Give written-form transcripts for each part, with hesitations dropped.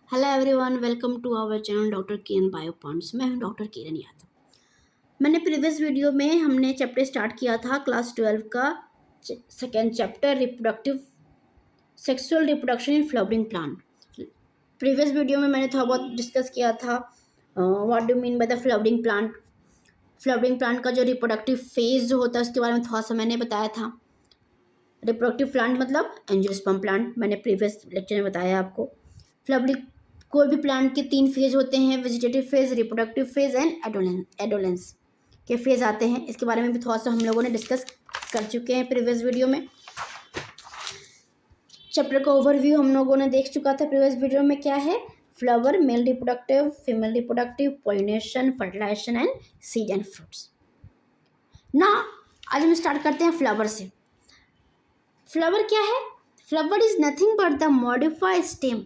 Hello everyone, welcome to our channel doctor Kiran bio points. मैं हूं doctor Kiran Yadav. मैंने previous video में हमने चैप्टर स्टार्ट किया था क्लास 12 का second chapter reproductive sexual reproduction in flowering plant. Previous video में मैंने थोड़ा बहुत डिस्कस किया था what do mean by the flowering plant. Flowering plant का जो रिप्रोडक्टिव फेज जो होता है उसके बारे में थोड़ा सा मैंने बताया था। रिप्रोडक्टिव प्लांट मतलब एंजियोस्पर्म प्लांट, मैंने प्रीवियस लेक्चर में बताया आपको। फ्लावरिंग कोई भी प्लांट के 3 फेज होते हैं, vegetative phase, reproductive phase and adolescence के फेज आते हैं। इसके बारे में भी थोड़ा सा हम लोगों ने डिस्कस कर चुके हैं प्रीवियस वीडियो में। चैप्टर का ओवरव्यू हम लोगों ने देख चुका था प्रीवियस वीडियो में। क्या है? Flower, male reproductive, female reproductive, pollination, fertilisation and seed and fruits. ना आज हम स्टार्ट करते हैं फ्लावर से। फ्लावर क्या है? Flower is nothing but the modified stem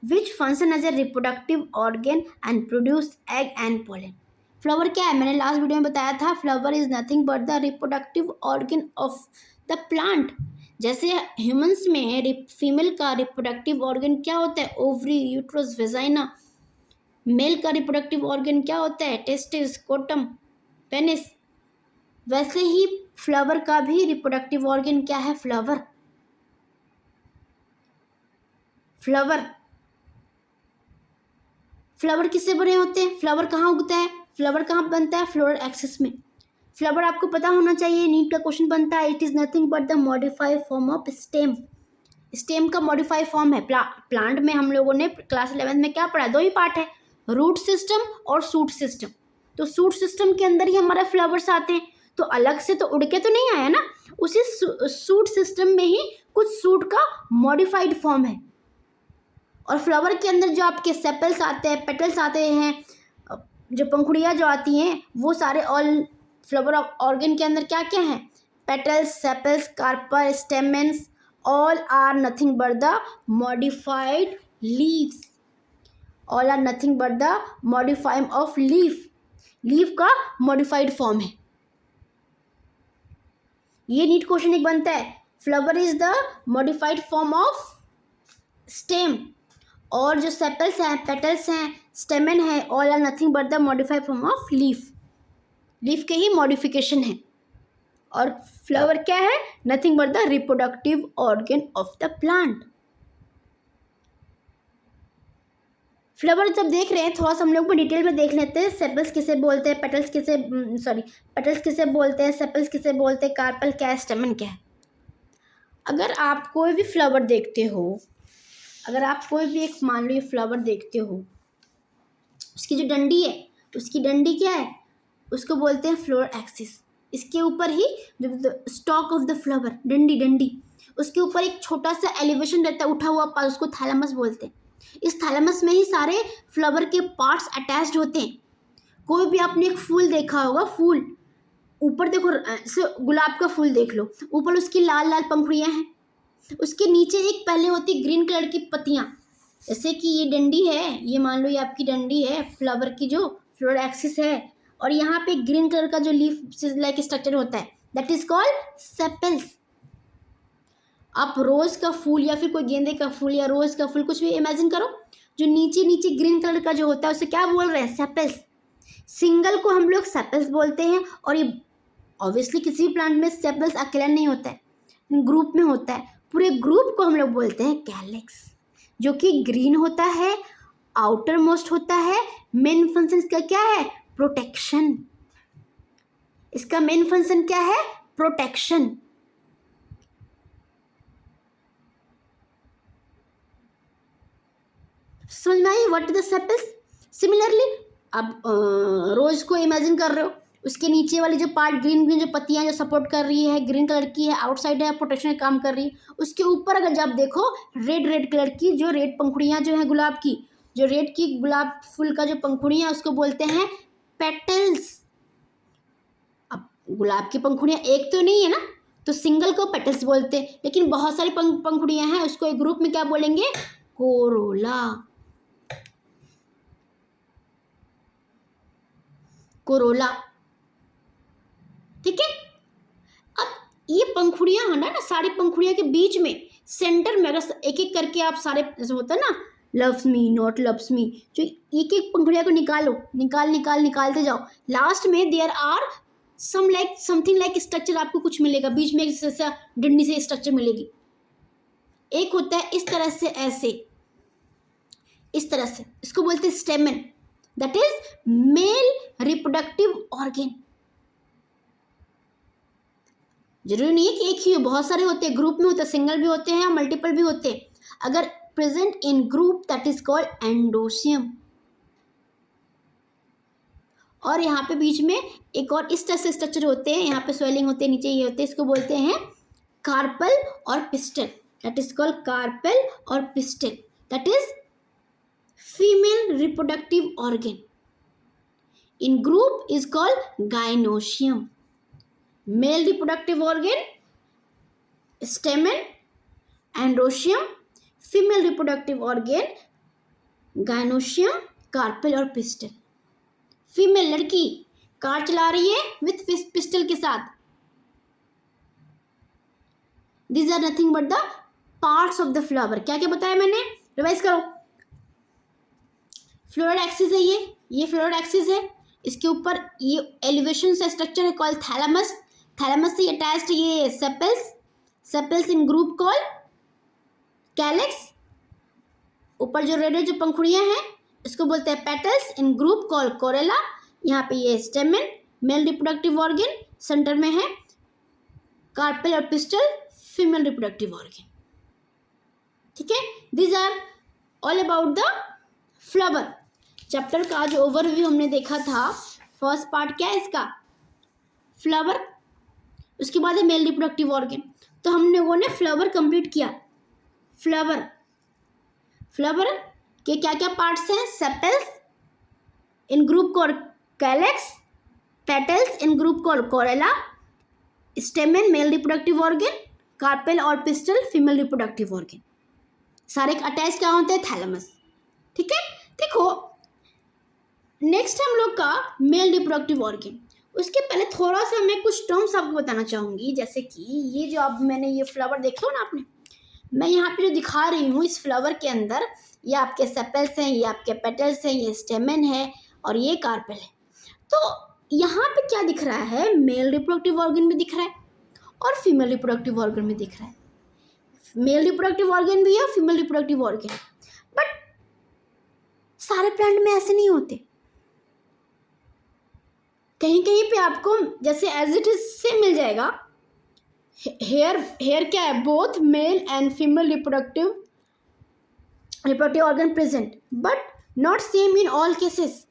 which function as a reproductive organ and produce egg and pollen। Flower क्या है? मैंने लास्ट वीडियो में बताया था flower is nothing but the reproductive organ of the plant. जैसे humans में female का reproductive organ क्या होता है? Ovary, uterus, vagina. मेल का रिप्रोडक्टिव ऑर्गन क्या होता है? Testis, scrotum, penis. वैसे ही फ्लावर का भी रिप्रोडक्टिव ऑर्गन क्या है? फ्लावर। फ्लावर किससे बने होते हैं? फ्लावर कहाँ उगता है? फ्लावर कहाँ बनता है? फ्लोरल एक्सिस में। फ्लावर आपको पता होना चाहिए, नीट का क्वेश्चन बनता है। It is nothing but the modified form of stem. Stem का मॉडिफाइड फॉर्म है। प्लांट में हम लोगों ने क्लास 11 में क्या पढ़ा? 2 ही पार्ट है, रूट सिस्टम और सूट सिस्टम। तो सूट सिस्टम के अंदर ही हमारे फ्लावर्स आते हैं, तो अलग से तो उड़ के तो नहीं आया ना। उसी सूट सिस्टम में ही कुछ सूट का मॉडिफाइड फॉर्म है। और फ्लावर के अंदर जो आपके सेपल्स आते हैं, पेटल्स आते हैं, जो पंखुड़ियाँ जो आती हैं, वो सारे ऑल फ्लावर ऑर्गन के अंदर क्या क्या हैं? Petals, sepals, carpel, stamens, all are nothing but the modified leaves. All are nothing but the modified of leaf. Leaf का मॉडिफाइड फॉर्म है। ये नीट क्वेश्चन एक बनता है। Flower is the modified form of stem, और जो sepals हैं, petals हैं, स्टेमन है, all are nothing but the modified form of leaf. Leaf के ही मॉडिफिकेशन है। और फ्लावर क्या है? Nothing but the reproductive organ of the plant. Flower जब देख रहे हैं थोड़ा सा हम लोग डिटेल में देख लेते हैं। सेपल्स किसे बोलते हैं, पेटल्स किसे पेटल्स किसे बोलते हैं, सेपल्स किसे बोलते हैं, कार्पल क्या है, स्टेमन क्या है। अगर आप कोई भी फ्लावर देखते हो, अगर आप कोई भी एक मान लो ये फ्लावर देखते हो, उसकी जो डंडी है, उसकी डंडी क्या है? उसको बोलते हैं फ्लोरल एक्सिस। इसके ऊपर ही जो स्टॉक ऑफ द फ्लावर, डंडी, उसके ऊपर एक छोटा सा एलिवेशन रहता है, उठा हुआ पार्ट, उसको थैलेमस बोलते हैं। इस थैलेमस में ही सारे फ्लावर के पार्ट्स अटैच्ड होते हैं। कोई भी आपने एक फूल देखा होगा, फूल ऊपर देखो, गुलाब का फूल देख लो, ऊपर उसकी लाल लाल पंखुड़ियाँ हैं, उसके नीचे एक पहले होती ग्रीन कलर की पत्तियाँ। जैसे कि ये डंडी है, ये मान लो ये आपकी डंडी है फ्लावर की, जो फ्लोरल एक्सिस है, और यहाँ पे ग्रीन कलर का जो लीफ लाइक स्ट्रक्चर होता है, दैट इज कॉल्ड सेपल्स। आप रोज का फूल या फिर कोई गेंदे का फूल या रोज का फूल कुछ भी इमेजिन करो, जो नीचे नीचे ग्रीन कलर का जो होता है उसे क्या बोल रहे हैं? सेपल्स। सिंगल को हम लोग सेपल्स बोलते हैं। और ये ऑब्वियसली किसी भी प्लांट में सेपल्स अकेला नहीं होता है, ग्रुप में होता है। पूरे ग्रुप को हम लोग बोलते हैं कैलिक्स, जो कि ग्रीन होता है, आउटर मोस्ट होता है। मेन फंक्शन इसका क्या है? प्रोटेक्शन। इसका मेन फंक्शन क्या है? प्रोटेक्शन। समझ में आई? What is the sepals? Similarly आप रोज को इमेजिन कर रहे हो, उसके नीचे वाली जो पार्ट ग्रीन ग्रीन जो पत्तियां जो सपोर्ट कर रही है, ग्रीन कलर की है, आउटसाइड है, प्रोटेक्शन का काम कर रही है। उसके ऊपर अगर जब देखो रेड रेड कलर की जो रेड पंखुड़ियां जो है गुलाब की, जो रेड की गुलाब फूल का जो पंखुड़ियां, उसको बोलते हैं पेटल्स। अब गुलाब की पंखुड़ियां एक तो नहीं है ना, तो सिंगल को पेटल्स बोलते हैं। लेकिन बहुत सारी पंखुड़ियां हैं, उसको एक ग्रुप में क्या बोलेंगे? कोरोला। कोरोला, ठीक है। अब ये पंखुड़ियां है ना, सारी पंखुड़ियां के बीच में सेंटर में अगर एक एक करके आप सारे, जैसे होता है ना loves me, not loves me, जो एक एक पंखुड़िया को निकालते जाओ, लास्ट में there are something like structure आपको कुछ मिलेगा, बीच में जैसा डंडी से स्ट्रक्चर मिलेगी। एक होता है इस तरह से, ऐसे इस तरह से, इसको बोलते हैं स्टेमन, that is male reproductive organ. जरूरी नहीं है कि एक ही हो, बहुत सारे होते हैं, ग्रुप में होते हैं, सिंगल भी होते हैं, मल्टीपल भी होते हैं। अगर present in group that is called एंडोसियम। और यहाँ पे बीच में एक और इस तरह से स्ट्रक्चर होते हैं, यहाँ पे स्वेलिंग होते हैं, नीचे ये होते हैं, इसको बोलते हैं कार्पल और pistil, that is called carpel और pistil, that is female reproductive organ. In group is called gynoecium. Male reproductive organ stamen, androecium, female reproductive organ gynoecium, carpel और पिस्टल। फीमेल लड़की कार चला रही है विथ पिस्टल के साथ। These are nothing but the parts of the flower. क्या क्या बताया मैंने, रिवाइज करो। फ्लोरल एक्सिस है, ये फ्लोरल एक्सिस है, इसके ऊपर ये एलिवेशन से स्ट्रक्चर है कॉल्ड थैलेमस, थैलेमस से अटैच्ड ये सेपल्स, सेपल्स इन ग्रुप कॉल कैलेक्स। ऊपर जो रेड जो पंखुड़ियां हैं इसको बोलते हैं पेटल्स, इन ग्रुप कॉल कोरेला। यहाँ पे ये स्टेमन, मेल रिप्रोडक्टिव ऑर्गन, सेंटर में है कार्पेल और पिस्टल, फीमेल रिप्रोडक्टिव ऑर्गन। ठीक है, these are all about the flower. Chapter का जो ओवरव्यू हमने देखा था, फर्स्ट पार्ट क्या है इसका, फ्लावर, उसके बाद है मेल रिप्रोडक्टिव ऑर्गन। तो हम लोगों ने फ्लावर कंप्लीट किया। फ्लावर के क्या क्या पार्ट्स हैं, सेपल्स इन ग्रुप कॉल कैलेक्स, पेटल्स इन ग्रुप कॉल कोरेला, स्टेमन मेल रिप्रोडक्टिव ऑर्गन, कार्पेल और पिस्टल फीमेल रिप्रोडक्टिव ऑर्गन। सारे अटैच क्या होते हैं, थैलेमस। ठीक है, देखो नेक्स्ट हम लोग का मेल रिप्रोडक्टिव ऑर्गन। उसके पहले थोड़ा सा मैं कुछ टर्म्स आपको बताना चाहूँगी, जैसे कि ये जो अब मैंने ये फ्लावर देखे हो ना आपने, मैं यहाँ पे जो दिखा रही हूँ इस फ्लावर के अंदर, ये आपके सेपल्स हैं, ये आपके पेटल्स हैं, ये स्टेमन है और ये कार्पेल है। तो यहाँ पे क्या दिख रहा है, मेल रिप्रोडक्टिव ऑर्गन भी दिख रहा है और फीमेल रिप्रोडक्टिव ऑर्गन भी दिख रहा है। मेल रिप्रोडक्टिव ऑर्गन भी है, फीमेल रिप्रोडक्टिव ऑर्गन, बट सारे प्लांट में ऐसे नहीं होते। कहीं कहीं पे आपको जैसे एज इट इज से मिल जाएगा। हेयर क्या है, both male and female reproductive organ present but not same in all cases.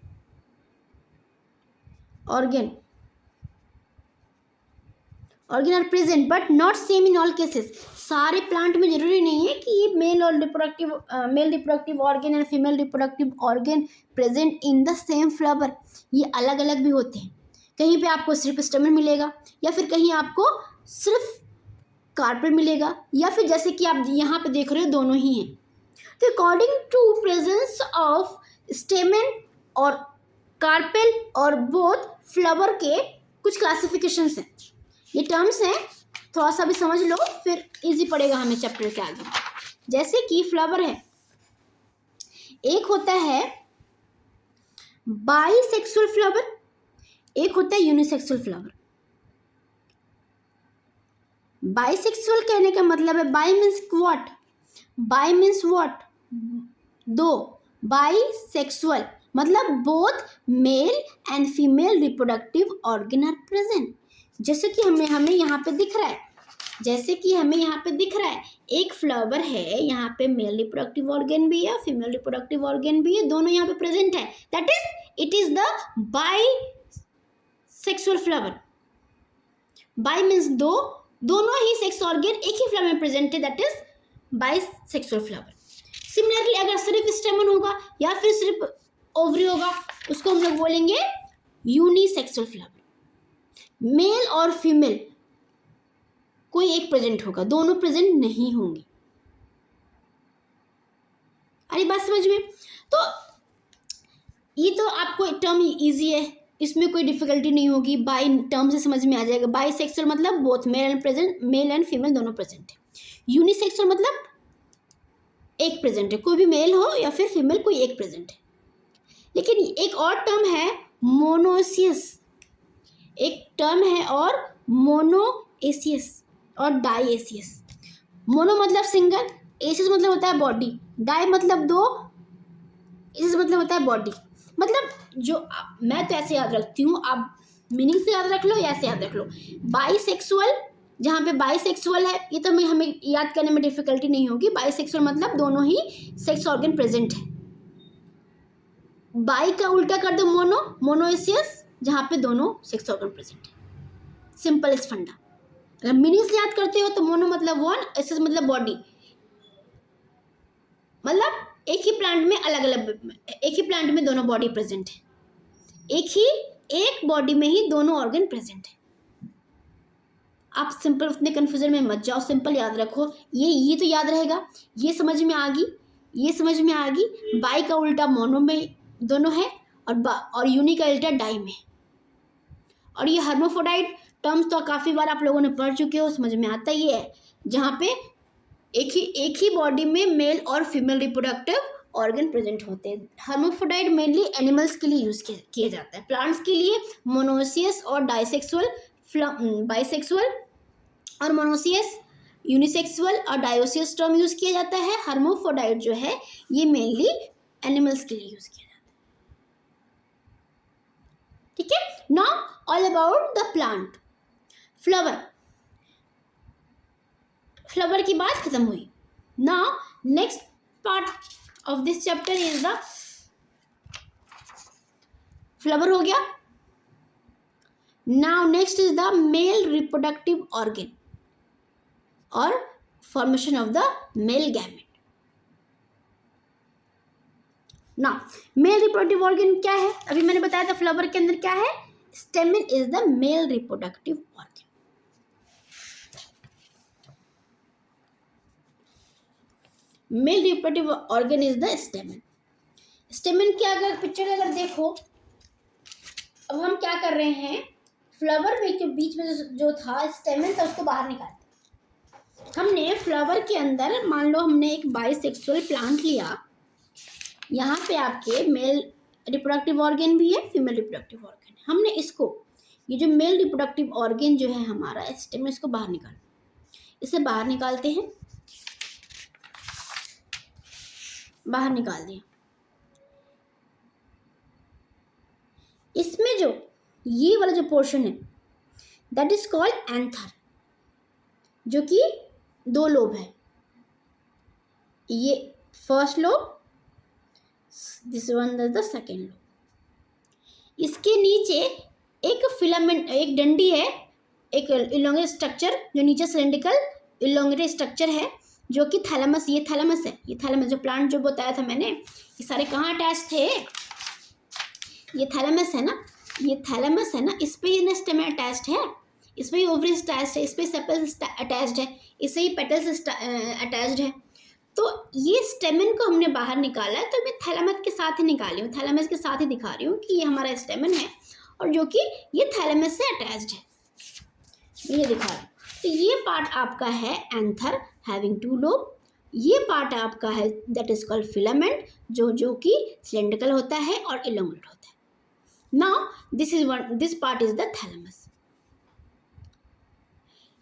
Organ are present but not same in all cases. सारे प्लांट में जरूरी नहीं है कि ये male reproductive organ and female reproductive organ present in the same flower. ये अलग अलग भी होते हैं। कहीं पे आपको सिर्फ स्टेमन मिलेगा, या फिर कहीं आपको सिर्फ कार्पेल मिलेगा, या फिर जैसे कि आप यहाँ पे देख रहे हो दोनों ही हैं। तो according to presence of stamen और कार्पेल और बोथ फ्लावर के कुछ क्लासिफिकेशंस हैं। ये टर्म्स हैं, थोड़ा सा भी समझ लो फिर इजी पड़ेगा हमें चैप्टर के आगे। जैसे कि फ्लावर है, एक होता है बाईसेक्सुअल फ्लावर, एक होता है यूनिसेक्सुअल फ्लावर। बाईसेक्सुअल कहने का मतलब है, bi means what, bi means what, दो, बाईसेक्सुअल मतलब both male and female reproductive organ are present. जैसे कि हमें यहाँ पे दिख रहा है, एक फ्लावर है, यहाँ पे मेल रिप्रोडक्टिव ऑर्गन भी है, फीमेल रिप्रोडक्टिव ऑर्गन भी है, दोनों यहाँ पे प्रेजेंट है। That is it is the bisexual flower. By means दो, दोनों ही सेक्स ऑर्गन एक ही फ्लावर में प्रेजेंट है, that is bisexual flower. Similarly अगर सिर्फ स्टेमन होगा या फिर सिर्फ ओवरी होगा, उसको हम लोग बोलेंगे यूनिसेक्सुअल फ्लावर। मेल और फीमेल कोई एक प्रेजेंट होगा, दोनों प्रेजेंट नहीं होंगे। अरे बात समझ में? तो ये तो आपको टर्म इजी है, इसमें कोई डिफिकल्टी नहीं होगी, बाई टर्म से समझ में आ जाएगा। बाईसेक्सुअल मतलब बोथ मेल एंड फीमेल दोनों प्रेजेंट है। यूनिसेक्सुअल मतलब एक प्रेजेंट है, कोई भी मेल हो या फिर फीमेल, कोई एक प्रेजेंट है। लेकिन एक और टर्म है मोनोसियस, एक टर्म है और मोनोएसियस और डाइएसियस। मोनो मतलब सिंगल, एसियस मतलब होता है बॉडी, डाई मतलब दो, एसियस मतलब होता है बॉडी। मतलब जो मैं तो ऐसे याद रखती हूँ, आप मीनिंग से याद रख लो या ऐसे याद रख लो। बाइसेक्सुअल, जहाँ पे बाइसेक्सुअल है, ये तो हमें याद करने में डिफिकल्टी नहीं होगी। बाइसेक्सुअल मतलब दोनों ही सेक्स ऑर्गन प्रेजेंट है। बाई का उल्टा कर दो मोनो, मोनोएसियस, जहाँ पे दोनों सेक्स ऑर्गन प्रेजेंट है। सिंपल इस फंडा। अगर मीनिंग से याद करते हो तो मोनो मतलब वन, एसियस मतलब बॉडी, मतलब एक ही प्लांट में अलग अलग, एक ही प्लांट में दोनों बॉडी प्रेजेंट है, एक बॉडी में ही दोनों ऑर्गन प्रेजेंट है। आप सिंपल उतने कंफ्यूजन में मत जाओ, सिंपल याद रखो। ये तो याद रहेगा, ये समझ में आ गई, ये समझ में आ गई। बाई का उल्टा मोनो में दोनों है और यूनी का उल्टा डाई में। और ये हर्माफ्रोडाइट टर्म्स तो काफ़ी बार आप लोगों ने पढ़ चुके हो, समझ में आता ही है, जहाँ पे एक ही बॉडी में मेल और फीमेल रिप्रोडक्टिव ऑर्गन प्रेजेंट होते हैं। हर्माफ्रोडाइट मेनली एनिमल्स के लिए यूज किया जाता है। प्लांट्स के लिए मोनोसियस और डाइसेक्सुअल, बाइसेक्सुअल और मोनोसियस, यूनिसेक्सुअल और डायोसियस टर्म यूज किया जाता है। हर्माफ्रोडाइट जो है ये मेनली एनिमल्स के लिए यूज किया जाता है। ठीक है, now all about the plant. Flower, flower की बात खत्म हुई। Now next part of this chapter is the flower हो गया। Now next is the male reproductive organ और formation of the male gamete. Now male reproductive organ क्या है? अभी मैंने बताया था फ्लावर के अंदर क्या है, स्टेमन is the male reproductive organ. Mail reproductive organ is the स्टेमन। स्टेमन की अगर पिक्चर अगर देखो, अब हम क्या कर रहे हैं, फ्लावर में के बीच में जो था स्टेमन था उसको बाहर निकालते। हमने फ्लावर के अंदर मान लो हमने एक बाइसेक्सुअल प्लांट लिया, यहाँ पे आपके मेल रिप्रोडक्टिव ऑर्गन भी है, फीमेल रिप्रोडक्टिव ऑर्गन है। हमने इसको, ये जो मेल रिप्रोडक्टिव ऑर्गन जो है हमारा स्टेमन, इसको बाहर निकाल, इसे बाहर निकालते हैं, बाहर निकाल दिया। इसमें जो ये वाला जो पोर्शन है दैट इज कॉल्ड एंथर, जो कि दो लोब है, ये first lobe, this one is the second lobe. इसके नीचे एक फिलामेंट, एक डंडी है, एक इलोंगेटेड स्ट्रक्चर जो नीचे सिलेंड्रिकल इलोंगेटेड स्ट्रक्चर है, जो कि थैलेमस, ये थैलेमस है, ये थैलेमस जो प्लांट जो बताया था मैंने, ये सारे कहाँ अटैच थे, ये थैलेमस है ना, ये थैलेमस है ना, इस पे ये स्टेम अटैच्ड है, इस पे ओवरीज अटैच्ड है, इस पे सेपल्स अटैच्ड है, इससे ही पेटल्स अटैच्ड है। तो ये स्टेमन को हमने बाहर निकाला है, तो मैं थैलेमस के साथ ही निकाली हूँ, थैलेमस के साथ ही दिखा रही हूँ कि ये हमारा स्टेमन है और जो कि ये थैलेमस से अटैच्ड है, ये दिखा रही हूँ। तो ये पार्ट आपका है एंथर हैविंग टू लोब, ये पार्ट आपका है दैट इज कॉल्ड फिलामेंट, जो कि सिलेंड्रिकल होता है और इलोंगेटेड होता है। Now this part is the thalamus.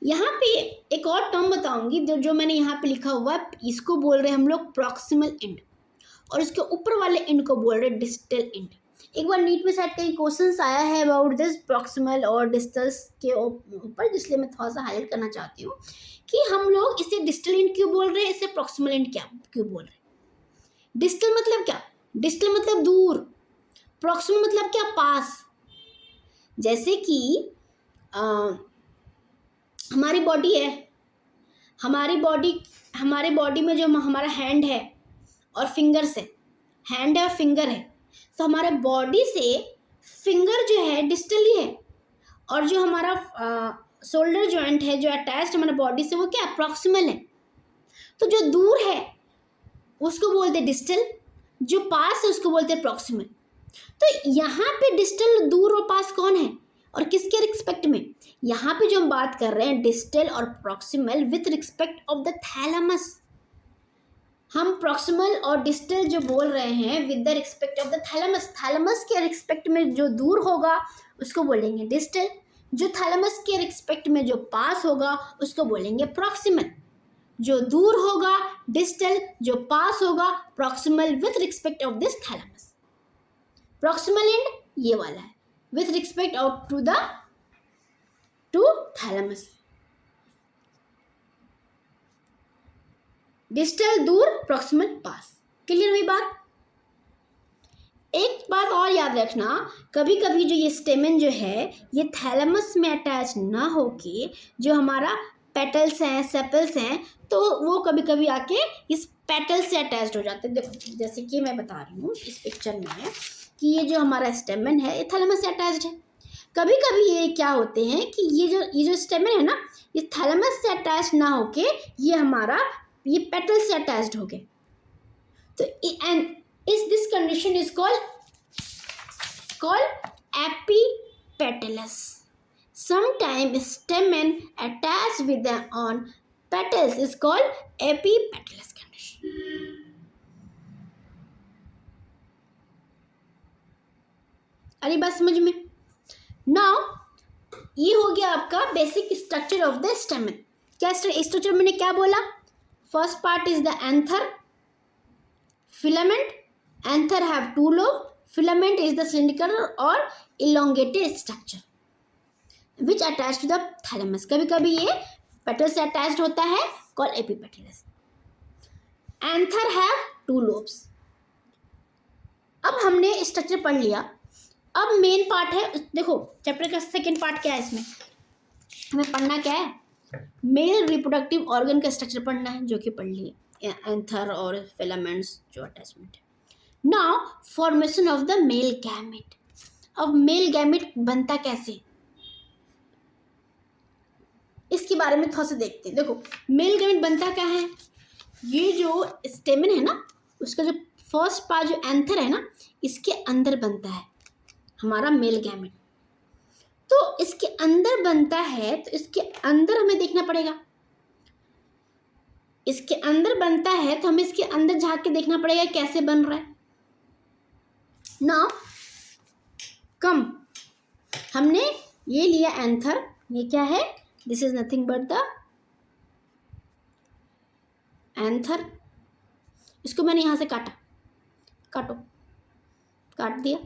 यहाँ पे एक और टर्म बताऊंगी जो मैंने यहाँ पे लिखा हुआ है, इसको बोल रहे हैं हम लोग प्रॉक्सिमल एंड, और इसके ऊपर वाले एंड को बोल रहे हैं डिस्टल एंड। एक बार नीट में शायद कहीं क्वेश्चंस आया है अबाउट दिस प्रॉक्सिमल और डिस्टल्स के ऊपर, जिसलिए मैं थोड़ा सा हाईलाइट करना चाहती हूँ कि हम लोग इसे डिस्टल एंड क्यों बोल रहे हैं, इसे प्रॉक्सिमल एंड क्यों बोल रहे हैं। डिस्टल मतलब क्या, डिस्टल मतलब दूर, प्रॉक्सिमल मतलब क्या, पास। जैसे कि हमारी बॉडी है, हमारे बॉडी में जो हमारा हैंड है और फिंगर्स है, हैंड है और फिंगर है, तो हमारे बॉडी से फिंगर जो है डिस्टल ही है, और जो हमारा शोल्डर जॉइंट है जो अटैच्ड हमारे बॉडी से, वो क्या प्रॉक्सिमल है। तो जो दूर है उसको बोलते हैं डिस्टल, जो पास है उसको बोलते हैं प्रॉक्सिमल। तो यहाँ पे डिस्टल, दूर और पास कौन है और किसके रिस्पेक्ट में, यहाँ पे जो हम बात कर रहे हैं डिस्टल और proximal with respect of the thalamus. हम प्रॉक्सिमल और डिस्टल जो बोल रहे हैं with the respect of the thalamus, thalamus के रिस्पेक्ट में जो दूर होगा उसको बोलेंगे डिस्टल, जो थैलेमस के रिस्पेक्ट में जो पास होगा उसको बोलेंगे प्रॉक्सिमल। जो दूर होगा डिस्टल, जो पास होगा proximal with respect of this thalamus. Proximal and ये वाला है with respect of to thalamus. Distal दूर, प्रॉक्सिमल पास। क्लियर हुई बात? एक बात और याद रखना, कभी कभी जो ये स्टेमन जो है ये थैलेमस में अटैच ना होके जो हमारा पेटल्स हैं, सेपल्स हैं, तो वो कभी कभी आके इस पेटल से अटैच्ड हो जाते हैं। देखो जैसे कि मैं बता रही हूँ इस पिक्चर में कि ये जो हमारा स्टेमन है ये थैलेमस से अटैच्ड है। कभी कभी ये क्या होते हैं कि ये जो स्टेमन है ना ये थैलेमस से अटैच ना होके ये पेटल से अटैच्ड हो गए। तो and this condition is called epipetalous. Sometimes stamen attached with them on petals is called epipetalous condition. अरे बात समझ में? Now ये हो गया आपका basic structure of the stamen. क्या स्ट्रक्चर मैंने क्या बोला? First part is the anther, filament. Anther have two lobe, filament is the cylindrical और elongated structure which attach to the thalamus. कभी कभी ये पेटल से अटैच्ड होता है, called epipetalous. Anther have two lobes. अब हमने स्ट्रक्चर पढ़ लिया, अब मेन पार्ट है। देखो चैप्टर का सेकेंड पार्ट क्या है, इसमें हमें पढ़ना क्या है? मेल रिप्रोडक्टिव ऑर्गन का स्ट्रक्चर पढ़ना है, जो कि पढ़ लिए, एंथर और फिलामेंट्स जो अटैचमेंट है। Now formation of the male gamete. अब मेल गैमेट बनता कैसे, इसके बारे में थोड़ा सा देखते हैं। देखो मेल गैमेट बनता क्या है, ये जो स्टेमन है ना उसका जो फर्स्ट पार्ट जो एंथर है ना इसके अंदर बनता है हमारा मेल गैमेट। तो इसके अंदर बनता है तो इसके अंदर हमें देखना पड़ेगा, इसके अंदर बनता है तो हमें इसके अंदर झांक के देखना पड़ेगा कैसे बन रहा है। नाउ कम हमने ये लिया एंथर, ये क्या है? This is nothing but the anther. इसको मैंने यहां से काटा, काट दिया।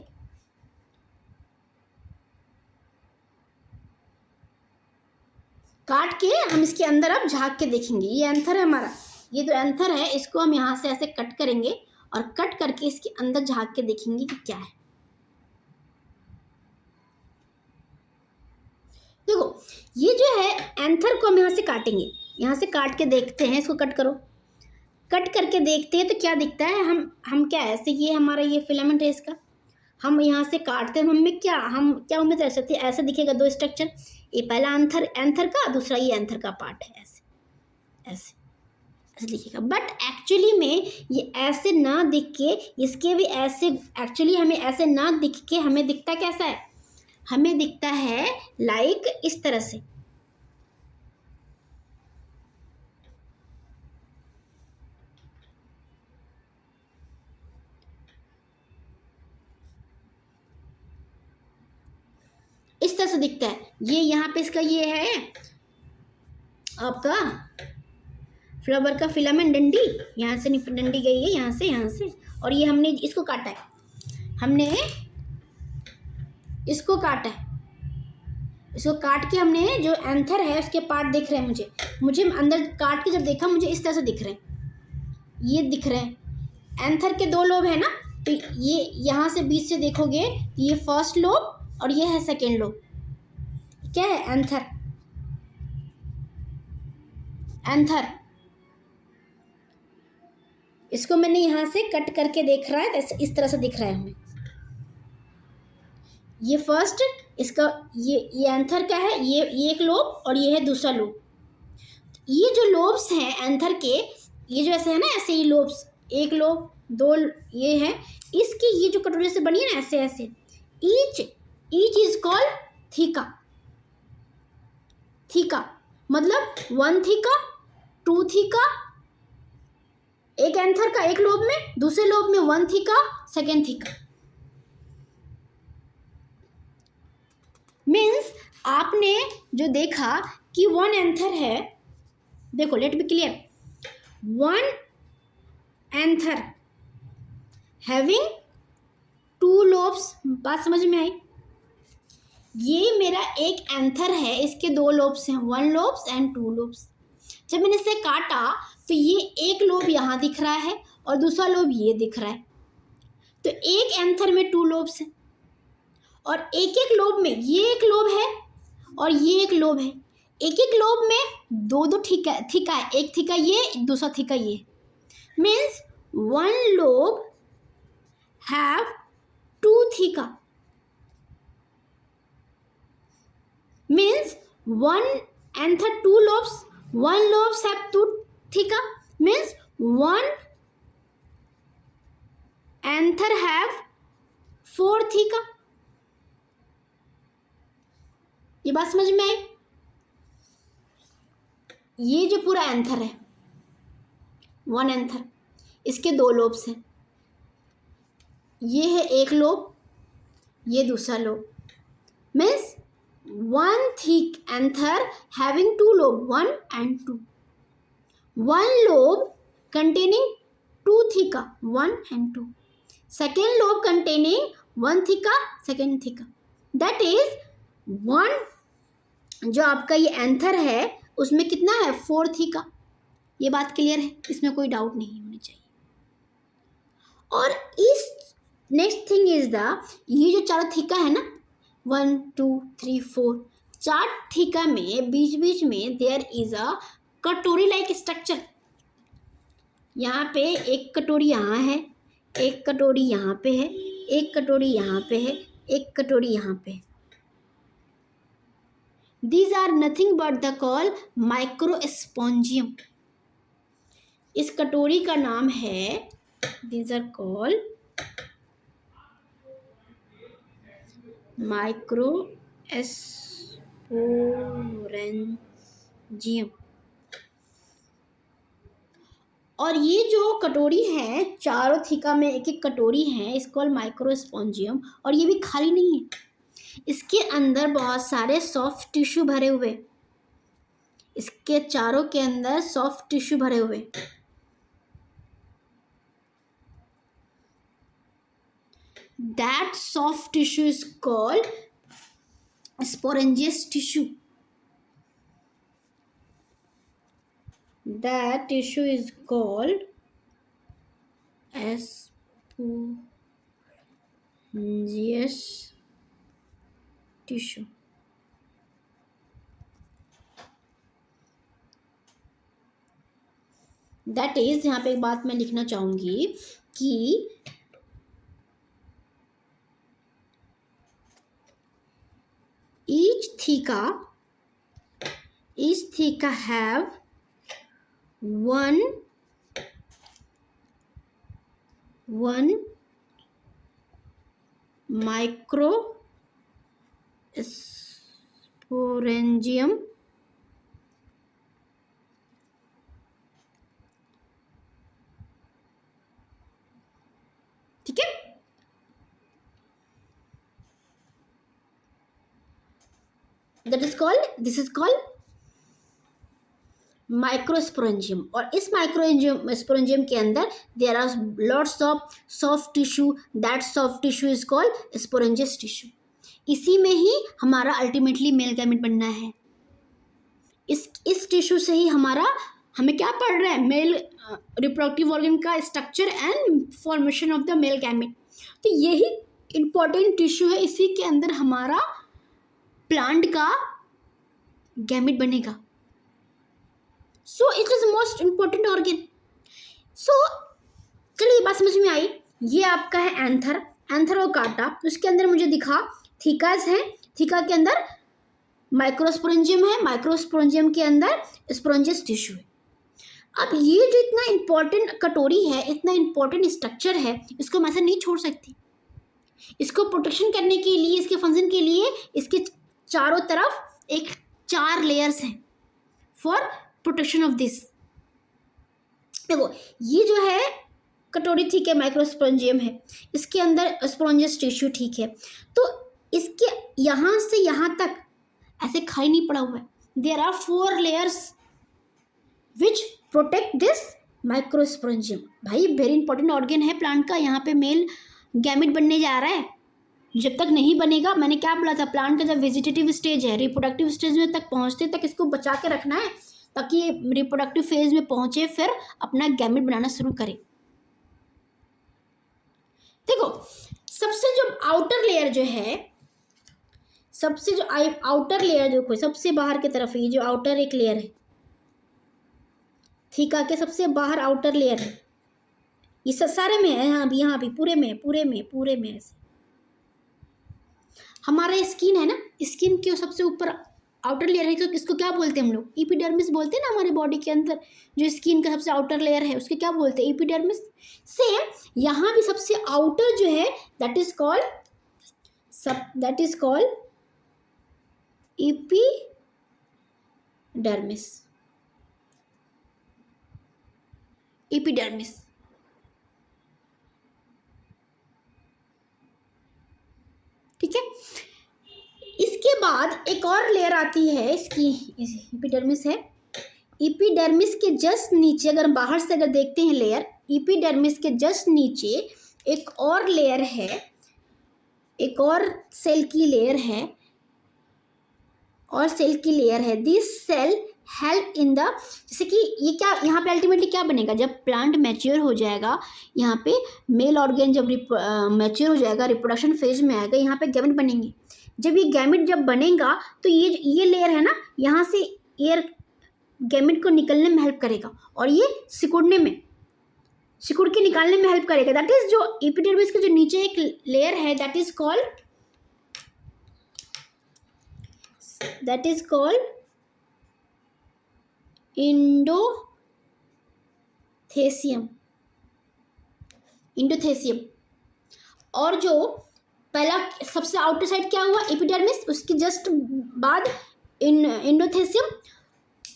काट के हम इसके अंदर अब झांक के देखेंगे। ये एंथर है हमारा, ये जो एंथर है इसको हम यहाँ से ऐसे कट करेंगे और कट करके इसके अंदर झांक के देखेंगे कि क्या है। देखो ये जो है एंथर को हम यहाँ से काटेंगे, यहाँ से काट के देखते हैं, इसको कट करो, कट करके देखते हैं तो क्या दिखता है। हम क्या ऐसे, ये हमारा ये फिलामेंट है इसका, हम यहाँ से काटते हैं, हमें क्या उम्मीद रख सकते हैं? ऐसे दिखेगा दो स्ट्रक्चर, ये पहला एंथर का, दूसरा ये एंथर का पार्ट है, ऐसे दिखेगा। बट एक्चुअली में ये ऐसे ना दिख के, इसके भी ऐसे, एक्चुअली हमें ऐसे ना दिख के हमें दिखता कैसा है? हमें दिखता है लाइक इस तरह से। इस तरह से दिखता है। ये यहाँ पे इसका ये है आपका फ्लावर का फिलामेंट, डंडी यहाँ से डंडी गई है यहाँ से, और ये हमने इसको काटा है, हमने इसको काटा है, इसको काट के हमने जो एंथर है उसके पार्ट दिख रहे हैं मुझे अंदर काट के जब देखा मुझे इस तरह से दिख रहे हैं, ये दिख रहे हैं। एंथर के दो लोब है ना, तो ये यहाँ से बीच से देखोगे ये फर्स्ट लोब और ये है सेकेंड लोब। क्या है? एंथर। इसको मैंने यहाँ से कट करके देख रहा है तो इस तरह से दिख रहा है हमें। ये फर्स्ट, इसका ये एंथर का है, ये एक लोब और ये है दूसरा लोब। ये जो लोब्स हैं एंथर के, ये जो ऐसे है ना, ऐसे ही लोब्स, एक लोब दो ये है, इसकी ये जो कटोरे से बनी है ना ऐसे ईच इज कॉल्ड थीका मतलब 1 थीका, 2 थीका, एक एंथर का एक लोब में, दूसरे लोब में 1 थीका, सेकेंड थीका। मीन्स आपने जो देखा कि 1 एंथर है, देखो let be clear, 1 anther having 2 lobes, बात समझ में आई? ये मेरा एक एंथर है, इसके 2 लोब्स हैं, 1 लोब्स एंड 2 लोब्स। जब मैंने इसे काटा तो ये एक लोब यहाँ दिख रहा है और दूसरा लोब ये दिख रहा है, तो एक एंथर में 2 लोब्स हैं और एक एक लोब में ये एक लोब है और ये एक लोब है। एक एक लोब में 2 थीका है, एक थीका ये, दूसरा थीका ये। Means 1 lobe have 2 theca. Means 1 anther 2 lobes, 1 lobes have 2 theta. Means 1 anther have 4 theta. ये बात समझ में आई? ये जो पूरा एंथर है 1 एंथर, इसके 2 लोब्स हैं, ये है एक लोब, ये दूसरा lobe. Means 1 thick anther having 2 lobe, 1 and 2. 1 lobe containing 2 thica, 1 and 2. Second lobe containing 1 thica, second thica. That is 1, जो आपका ये एंथर है उसमें कितना है 4 थीका। ये बात क्लियर है, इसमें कोई डाउट नहीं होनी चाहिए। और इस नेक्स्ट थिंग इज द, ये जो 4 थीका है ना, 1 2 3 4, 4 थीका में बीच बीच में देयर इज अ कटोरी लाइक स्ट्रक्चर। यहाँ पे एक कटोरी यहाँ है, एक कटोरी यहाँ पे है, एक कटोरी यहाँ पे है, एक कटोरी यहाँ पे है। These are nothing but the call microspongium. इस कटोरी का नाम है, these are called microsporangium। और ये जो कटोरी है, चारों थीका में एक एक कटोरी है, इसको माइक्रोस्पोंजियम। और ये भी खाली नहीं है, इसके अंदर बहुत सारे सॉफ्ट टिश्यू भरे हुए, इसके चारों के अंदर सॉफ्ट टिश्यू भरे हुए। That soft tissue is called sporangious tissue. That tissue is called sporangious tissue. That is, यहाँ पे एक बात मैं लिखना चाहूँगी कि each theca have one microsporangium ठीक है। This is called microsporangium. और इस माइक्रोस्पोरेंजियम के अंदर there are lots of soft tissue. That soft tissue is called sporogenous tissue. इसी में ही हमारा अल्टीमेटली मेल गैमेट बनना है। इस टिश्यू से ही हमें क्या पढ़ रहा है, मेल रिप्रोडक्टिव ऑर्गन का structure and formation of the male gamete. तो यही इंपॉर्टेंट टिश्यू है, इसी के अंदर हमारा प्लांट का गैमेट बनेगा। So it is most important organ. So चलिए बात समझ में आई। ये आपका है एंथर को काटा तो उसके अंदर मुझे दिखा थीकास है, थीका के अंदर माइक्रोस्पोरेंजियम है, माइक्रोस्पोरेंजियम के अंदर स्पोरेंजियस टिश्यू है। अब ये जो इतना इंपॉर्टेंट कटोरी है, इतना इंपॉर्टेंट स्ट्रक्चर है, इसको मैं ऐसे नहीं छोड़ सकती। इसको प्रोटेक्शन करने के लिए, इसके फंक्शन के लिए इसके चारों तरफ चार लेयर्स हैं फॉर प्रोटेक्शन ऑफ दिस। देखो ये जो है कटोरी ठीक है, माइक्रोस्पोरेंजियम है, इसके अंदर स्पोरेंजियस टिश्यू ठीक है, तो इसके यहाँ से यहाँ तक ऐसे खाली नहीं पड़ा हुआ है, there are 4 layers which protect this microsporangium. भाई वेरी इंपॉर्टेंट ऑर्गन है प्लांट का, यहाँ पे मेल गैमेट बनने जा रहा है, जब तक नहीं बनेगा, मैंने क्या बोला था, प्लांट का जब वेजिटेटिव स्टेज है, रिप्रोडक्टिव स्टेज में तक पहुँचते तक इसको बचा के रखना है, ताकि रिप्रोडक्टिव फेज में पहुँचे फिर अपना गैमेट बनाना शुरू करे। देखो सबसे जो आउटर लेयर जो है, सबसे जो आउटर लेयर जो कोई सबसे बाहर की तरफ, ये जो आउटर एक लेयर है ठीक है, सबसे बाहर आउटर लेयर है, ये सारे में है, यहाँ भी पूरे में ऐसे हमारा स्किन है ना, स्किन के सबसे ऊपर आउटर लेयर है, तो इसको क्या बोलते हैं हम लोग, एपिडर्मिस बोलते हैं ना। हमारे बॉडी के अंदर जो स्किन का सबसे आउटर लेयर है उसके क्या बोलते हैं, एपिडर्मिस। सेम यहाँ भी सबसे आउटर जो है दैट इज कॉल्ड एपिडर्मिस। ठीक है, इसके बाद एक और लेयर आती है, इसकी एपिडर्मिस है, एपिडर्मिस के जस्ट नीचे, अगर बाहर से अगर देखते हैं लेयर, एपिडर्मिस के जस्ट नीचे एक और लेयर है, एक और सेल की लेयर है, this cell help in the, जैसे कि ये क्या यहाँ पे अल्टीमेटली क्या बनेगा, जब प्लांट मैच्योर हो जाएगा, यहाँ पे मेल ऑर्गन जब मैच्योर हो जाएगा, रिप्रोडक्शन फेज में आएगा, यहाँ पे गैमेट बनेंगे। जब ये गैमेट जब बनेगा तो ये लेयर है ना, यहाँ से एयर गैमेट को निकलने में हेल्प करेगा, और ये सिकुड़ के निकालने में हेल्प करेगा। दैट इज जो एपिडर्मिस के जो नीचे एक लेयर है दैट इज कॉल्ड इंडोथेसियम। और जो पहला सबसे आउटर साइड क्या हुआ, एपिडर्मिस, उसके जस्ट बाद इंडोथेसियम।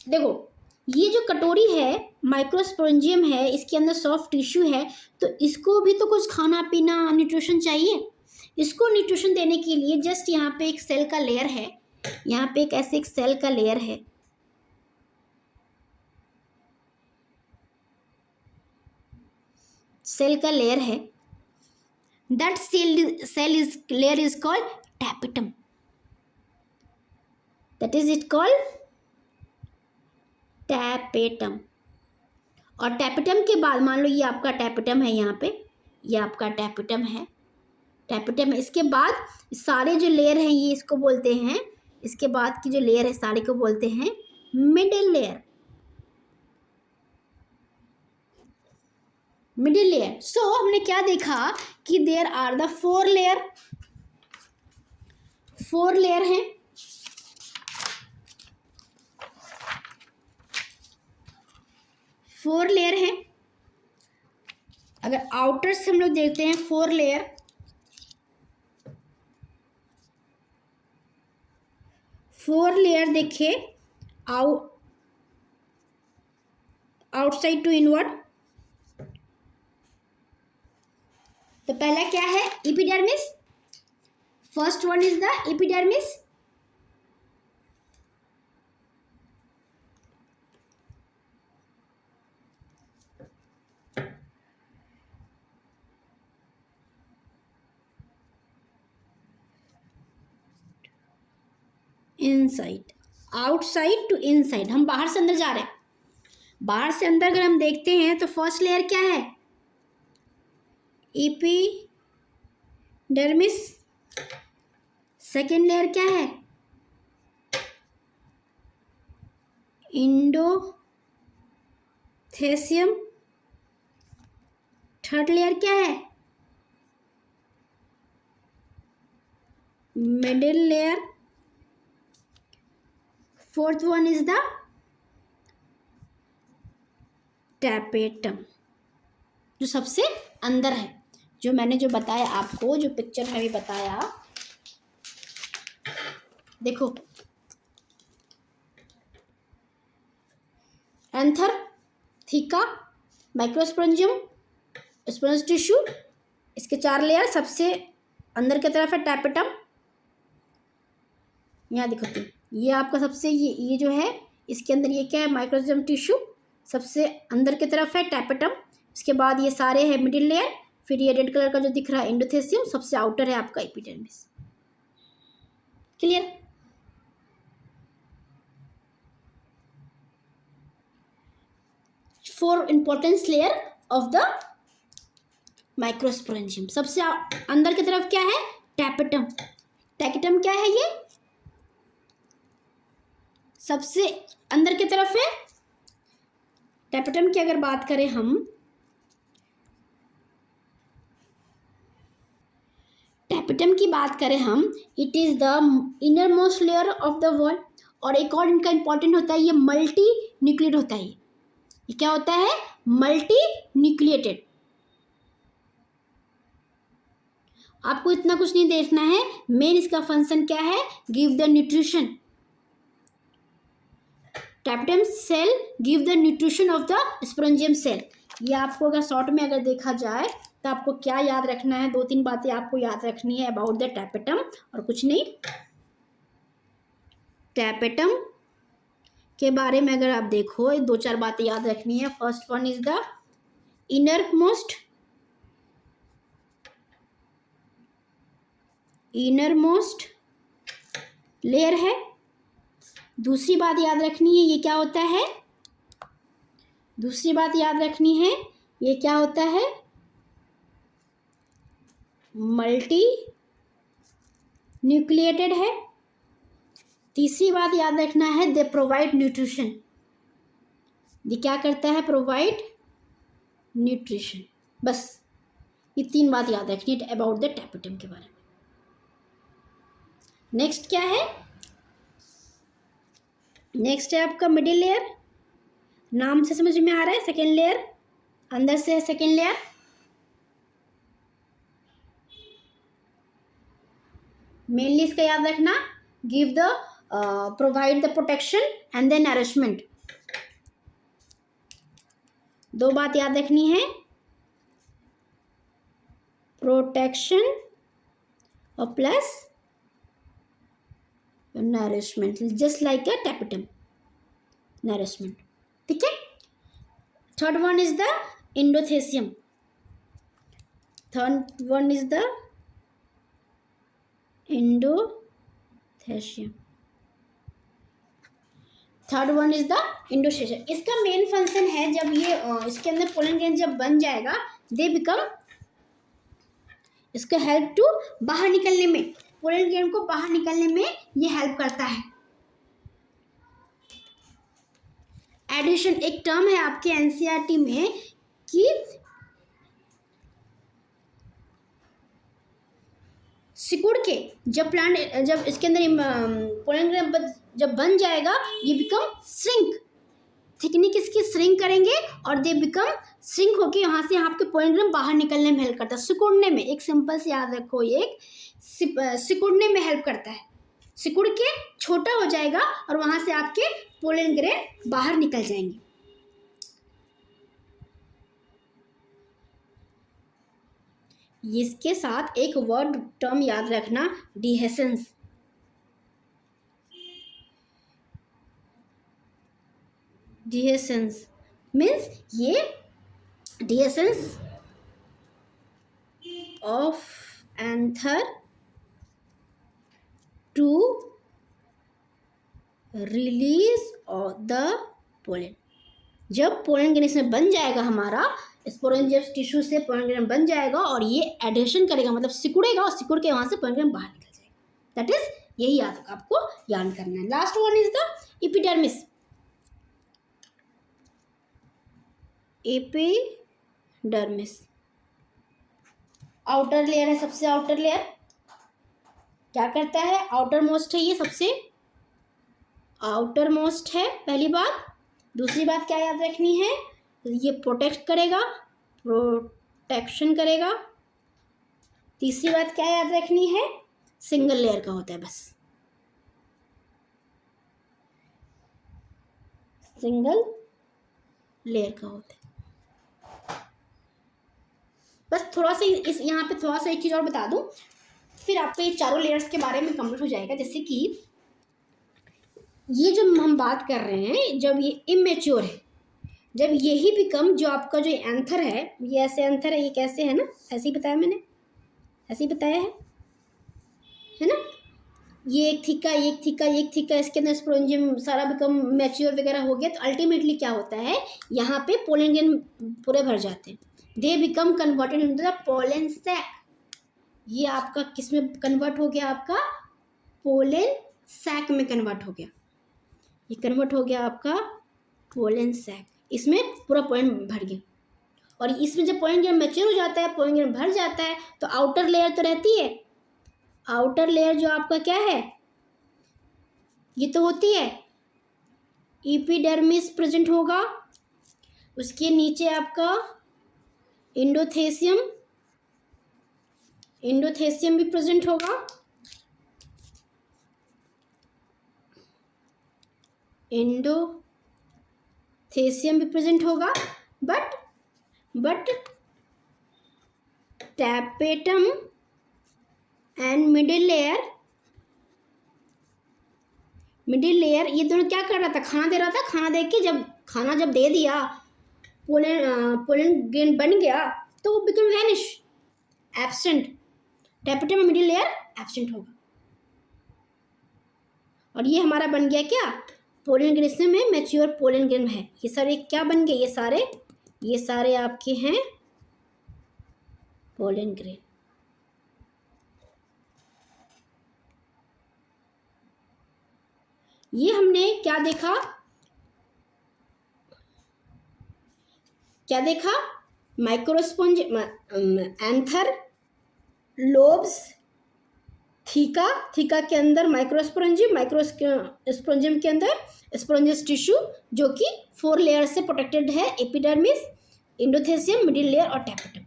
देखो ये जो कटोरी है माइक्रोस्पोरेंजियम है, इसके अंदर सॉफ्ट टिश्यू है, तो इसको भी तो कुछ खाना पीना न्यूट्रिशन चाहिए। इसको न्यूट्रिशन देने के लिए जस्ट यहाँ पे एक सेल का लेयर है, यहाँ पे एक ऐसे एक सेल का लेयर है, that cell is layer is called tapetum, that is it called tapetum। और टैपेटम के बाद मान लो ये आपका टैपेटम है, यहाँ पे ये आपका टैपेटम है, इसके बाद सारे जो लेयर हैं ये इसको बोलते हैं, इसके बाद की जो लेयर है सारे को बोलते हैं मिडिल लेयर। सो हमने क्या देखा कि देयर आर द 4 लेयर हैं, 4 लेयर हैं। अगर आउटर से हम लोग देखते हैं 4 लेयर देखिए, आउटसाइड टू इनवर्ड। तो पहला क्या है, epidermis, first one is the epidermis. Inside, outside to inside, हम बाहर से अंदर जा रहे हैं। बाहर से अंदर अगर हम देखते हैं तो फर्स्ट लेयर क्या है, एपिडर्मिस। सेकेंड लेयर क्या है, इंडोथेसियम। थर्ड लेयर क्या है, middle layer. Fourth one is the tapetum, जो सबसे अंदर है, जो मैंने जो बताया आपको, जो पिक्चर में भी बताया। देखो एंथर, थीका, माइक्रोस्पोरेंजियम, स्पोरेंजियस टिश्यू, इसके 4 लेयर। सबसे अंदर की तरफ है टैपेटम, यहाँ देखो तो ये आपका सबसे ये जो है इसके अंदर ये क्या है, माइक्रोस्पोरेंजियम टिश्यू सबसे अंदर की तरफ है टैपेटम। इसके बाद ये सारे है मिडिल लेयर, फिर ये रेड कलर का जो दिख रहा है एंडोथेसियम, सबसे आउटर है आपका epidermis. Clear? 4 importance layer of the microsporangium. सबसे अंदर की तरफ क्या है, टैपेटम। टैपेटम क्या है, ये सबसे अंदर की तरफ है। टैपेटम की अगर बात करें हम, टैपेटम की बात करें हम, it is the inner most layer of the wall. और एक और इनका इंपॉर्टेंट होता है, ये मल्टी न्यूक्लिएट होता है। ये क्या होता है, मल्टी न्यूक्लिएटेड। आपको इतना कुछ नहीं देखना है, मेन इसका फंक्शन क्या है, give the nutrition. Tapetum cell give the nutrition of the sporangium cell. ये आपको अगर शॉर्ट में अगर देखा जाए तो आपको क्या याद रखना है, 2-3 बातें आपको याद रखनी है अबाउट द टैपेटम, और कुछ नहीं। टैपेटम के बारे में अगर आप देखो, 2-4 बातें याद रखनी है। First one is the inner most layer है। दूसरी बात याद रखनी है, ये क्या होता है, दूसरी बात याद रखनी है, ये क्या होता है, मल्टी न्यूक्लिएटेड है। तीसरी बात याद रखना है, दे प्रोवाइड न्यूट्रिशन। ये क्या करता है, प्रोवाइड न्यूट्रिशन। बस ये 3 बात याद रखनी है अबाउट द टैपेटम के बारे में। नेक्स्ट क्या है, नेक्स्ट है आपका मिडिल लेयर। नाम से समझ में आ रहा है, सेकेंड लेयर, अंदर से है सेकेंड लेयर। मेनली इसका याद रखना, give the provide the protection and the nourishment. 2 बात याद रखनी है, प्रोटेक्शन और प्लस नरिशमेंट, जस्ट लाइक अ टैपेटम, नरिशमेंट। ठीक है। Third one is the endothecium. Third one is the endothecium. Third one is the endothecium. इसका मेन फंक्शन है, जब ये इसके अंदर पोलन ग्रेन जब बन जाएगा, दे बिकम, इसका हेल्प टू बाहर निकलने में, पोलन ग्रेन को बाहर निकलने में ये हेल्प करता है। एडिशन एक टर्म है आपके एनसीईआरटी में कि सिकुड़ के जब प्लांट, जब इसके अंदर पोलन ग्रेन जब बन जाएगा, ये बिकम श्रिंक। थिकनिक इसकी श्रिंक करेंगे और दे बिकम श्रिंक होके यहाँ से आपके पोलन ग्रेन बाहर निकलने में हेल्प करता है, सिकुड़ने में। एक सिंपल से याद रखो, एक सिकुड़ने में हेल्प करता है। सिकुड़ के छोटा हो जाएगा और वहां से आपके पोलन ग्रेन बाहर निकल जाएंगे। इसके साथ एक वर्ड टर्म याद रखना, डिहेसेंस। डिहेसेंस मीन्स ये dehiscence of anther to release of the pollen. जब पोलन ग्रेन इसमें बन जाएगा, हमारा स्पोरेंजियस टिश्यू से पोलन ग्रेन बन जाएगा और ये एडेशन करेगा, मतलब सिकुड़ेगा और सिकुड़ के वहां से पोलन ग्रेन बाहर निकल जाएगा। दैट इज, यही आपको याद करना है। Last one is the epidermis. Epidermis outer layer है, सबसे आउटर लेयर। क्या करता है, आउटर मोस्ट है, ये सबसे आउटर मोस्ट है, पहली बात। दूसरी बात क्या याद रखनी है, ये प्रोटेक्ट करेगा, प्रोटेक्शन करेगा। तीसरी बात क्या याद रखनी है, सिंगल लेयर का होता है, बस सिंगल लेयर का होता है। बस थोड़ा सा इस यहाँ पे थोड़ा सा एक चीज़ और बता दूँ, फिर आपको ये चारों लेयर्स के बारे में कंप्लीट हो जाएगा। जैसे कि ये जो हम बात कर रहे हैं, जब ये इमेच्योर है, जब यही बिकम, जो आपका जो एंथर है, ये ऐसे एंथर है, ये कैसे है ना, ऐसे ही बताया मैंने, ऐसे ही बताया है ना, ये एक थीका, एक थीका, एक थीका, इसके अंदर स्पोरेंजियम सारा बिकम मैच्योर वगैरह हो गया। तो अल्टीमेटली क्या होता है, यहाँ पे पोलन ग्रेन पूरे भर जाते हैं, they become converted into the pollen sac. ये आपका किस में कन्वर्ट हो गया, आपका पोलन सैक में कन्वर्ट हो गया, ये कन्वर्ट हो गया आपका पोलन सैक, इसमें पूरा पोलन भर गया। और इसमें जब पोलन ग्रेन मैच्योर हो जाता है, पोलन ग्रेन भर जाता है, तो आउटर लेयर तो रहती है, आउटर लेयर जो आपका क्या है, ये तो होती है एपिडर्मिस प्रेजेंट होगा, उसके नीचे आपका एंडोथेसियम, एंडोथेसियम भी प्रेजेंट होगा, एंडोथेसियम भी प्रेजेंट होगा, but tapetum and middle layer ये दोनों क्या कर रहा था, खाना दे रहा था, खाना दे के जब खाना जब दे दिया, पोलन ग्रेन बन गया, तो वो become vanish, absent, tapetum and middle layer absent होगा। और ये हमारा बन गया क्या, पोलन ग्रेन, इसमें मैच्योर पोलन ग्रेन है। ये सारे क्या बन गए, ये सारे आपके हैं पोलन ग्रेन। ये हमने क्या देखा, माइक्रोस्पोंज, एंथर, लोब्स, थीका के अंदर माइक्रोस्पोरेंजियम, माइक्रोस्पोरेंजियम के अंदर स्पोरेंजियस टिश्यू, जो कि 4 लेयर से प्रोटेक्टेड है, एपिडर्मिस, एंडोथेसियम, मिडिल लेयर और tapetum.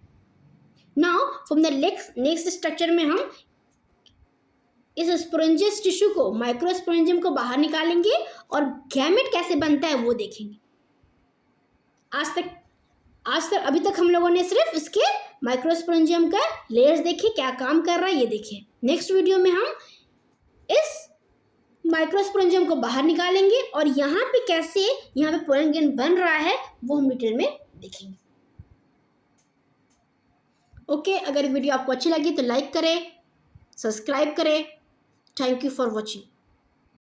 Now from the next structure में हम इस स्पोरेंजियस टिश्यू को, माइक्रोस्पोरेंजियम को बाहर निकालेंगे और गैमेट कैसे बनता है वो देखेंगे। आज तक अभी तक हम लोगों ने सिर्फ इसके माइक्रोस्पोरेंजियम का लेयर्स देखे, क्या काम कर रहा है ये देखे। नेक्स्ट वीडियो में हम इस माइक्रोस्पोरेंजियम को बाहर निकालेंगे और यहाँ पे कैसे यहाँ पे पोलन ग्रेन बन रहा है वो हम डिटेल में देखेंगे। ओके, अगर वीडियो आपको अच्छी लगी तो लाइक करें, सब्सक्राइब करें। Thank you for watching.